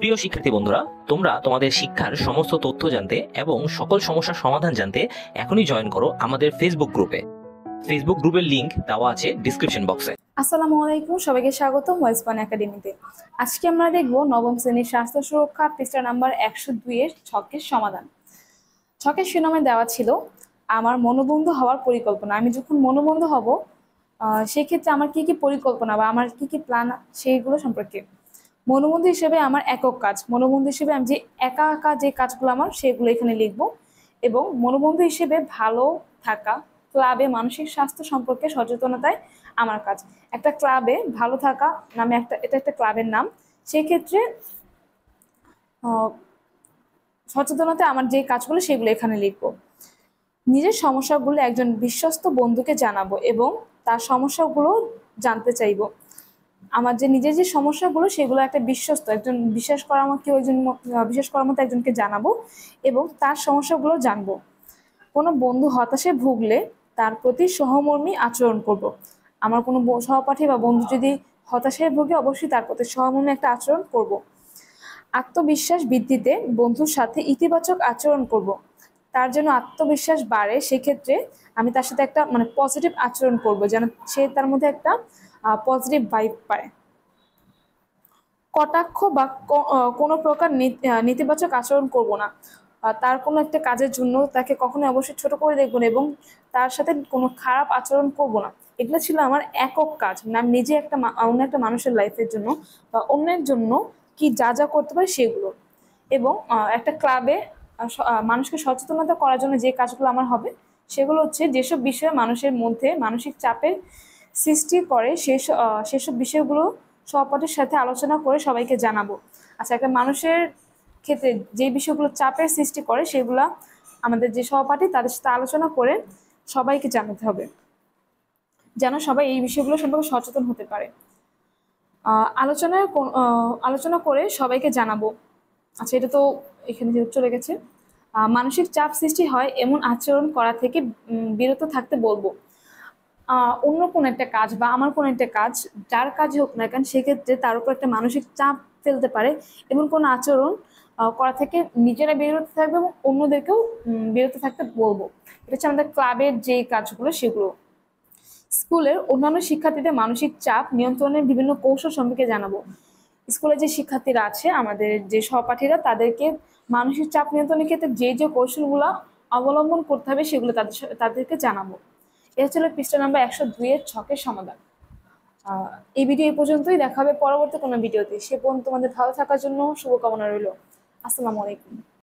প্রিয় শিক্ষার্থী বন্ধুরা, তোমরা তোমাদের শিক্ষার সমস্ত তথ্য জানতে এবং সকল সমস্যার সমাধান জানতে এখনই জয়েন করো আমাদের ফেসবুক গ্রুপে। ফেসবুক গ্রুপের লিংক দেওয়া আছে ডিসক্রিপশন বক্সে। আসসালামু আলাইকুম, সবাইকে স্বাগতম ওয়েলস্পান একাডেমিতে। আজকে আমরা দেখব নবম শ্রেণীর স্বাস্থ্য সুরক্ষা পৃষ্ঠা নাম্বার 102 এর ছকের সমাধান। ছকের শিরোনামে দেওয়া ছিল আমার মনোবন্ধ হওয়ার পরিকল্পনা। আমি যখন মনোবন্ধ হব সেক্ষেত্রে আমার কি কি পরিকল্পনা বা আমার কি কি প্ল্যান সেইগুলো সম্পর্কে। মনোবন্ধু হিসেবে আমার একক কাজ, মনোবন্ধু হিসেবে আমি যে একা একা যে কাজগুলো আমার সেগুলো এখানে লিখব। এবং মনোবন্ধু হিসেবে ভালো থাকা, ক্লাবে মানসিক স্বাস্থ্য সম্পর্কে সচেতনতায় আমার কাজ। একটা ক্লাবে ভালো থাকা নামে এটা একটা ক্লাবের নাম। সেই ক্ষেত্রে সচেতনতায় আমার যে কাজগুলো সেগুলো এখানে লিখবো। নিজের সমস্যাগুলো একজন বিশ্বস্ত বন্ধুকে জানাবো এবং তার সমস্যাগুলো জানতে চাইবো। আমার যে নিজের যে সমস্যাগুলো সেগুলো একটা বিশ্বস্ত একজন বিশ্বাস করার মতো বিশেষ করার মতো একজনকে জানাবো এবং তার সমস্যাগুলো জানবো। কোনো বন্ধু হতাশায় ভুগলে তার প্রতি সহমর্মী আচরণ করব। আমার কোনো সহপাঠী বা বন্ধু যদি হতাশায় ভুগে অবশ্যই তার প্রতি সহমর্মী একটা আচরণ করব। আত্মবিশ্বাস বৃদ্ধিতে বন্ধুর সাথে ইতিবাচক আচরণ করব। তার যেন আত্মবিশ্বাস বাড়ে, সেক্ষেত্রে আমি তার সাথে একটা পজিটিভ আচরণ করব, যেন সে তার মধ্যে একটা পজিটিভ ভাইব পায়। কটাক্ষ বা কোনো প্রকার নেতিবাচক আচরণ করব না। তার কোনো একটা কাজের জন্য তাকে কখনোই অবশ্যই ছোট করে দেখবো না এবং তার সাথে কোনো খারাপ আচরণ করব না। এগুলো ছিল আমার একক কাজ, আমি নিজে অন্য একটা মানুষের লাইফের জন্য বা অন্যের জন্য কি যা যা করতে পারে সেগুলো। এবং একটা ক্লাবে মানুষকে সচেতনতা করার জন্য যে কাজগুলো আমার হবে সেগুলো হচ্ছে যেসব বিষয়ে মানুষের মধ্যে মানসিক চাপের সৃষ্টি করে সেসব বিষয়গুলো সহপাঠীর সাথে আলোচনা করে সবাইকে জানাবো। আচ্ছা, একটা মানুষের ক্ষেত্রে যে বিষয়গুলো চাপের সৃষ্টি করে সেগুলা আমাদের যে সহপাঠী তাদের সাথে আলোচনা করে সবাইকে জানাতে হবে, যেন সবাই এই বিষয়গুলো সম্পর্কে সচেতন হতে পারে। আলোচনা করে সবাইকে জানাবো। আচ্ছা, এটা তো এখানে চলে গেছে। মানসিক চাপ সৃষ্টি হয় এমন আচরণ করা থেকে বিরত থাকতে বলবো। অন্য কোনো একটা কাজ বা আমার কোনো একটা কাজ, যার কাজই হোক না কেন, সেক্ষেত্রে তার উপর একটা মানসিক চাপ ফেলতে পারে এমন কোনো আচরণ করা থেকে নিজেরা বিরত থাকবে এবং অন্যদেরকেও বিরত থাকতে বলবো। এটা হচ্ছে আমাদের ক্লাবের যে কাজগুলো সেগুলো। স্কুলের অন্যান্য শিক্ষার্থীদের মানসিক চাপ নিয়ন্ত্রণের বিভিন্ন কৌশল সম্পর্কে জানাবো। স্কুলে যে শিক্ষার্থীরা আছে, আমাদের যে সহপাঠীরা, তাদেরকে মানসিক চাপ নিয়ন্ত্রণের ক্ষেত্রে যে যে কৌশলগুলো অবলম্বন করতে হবে সেগুলো তাদেরকে জানাবো। এটা ছিল পৃষ্ঠা নাম্বার 102 এর ছকের সমাধান। এই ভিডিও এই পর্যন্তই, দেখা হবে পরবর্তী কোনো ভিডিওতে। সে পর্যন্ত তোমাদের ভালো থাকার জন্য শুভকামনা রইল। আসসালামু আলাইকুম।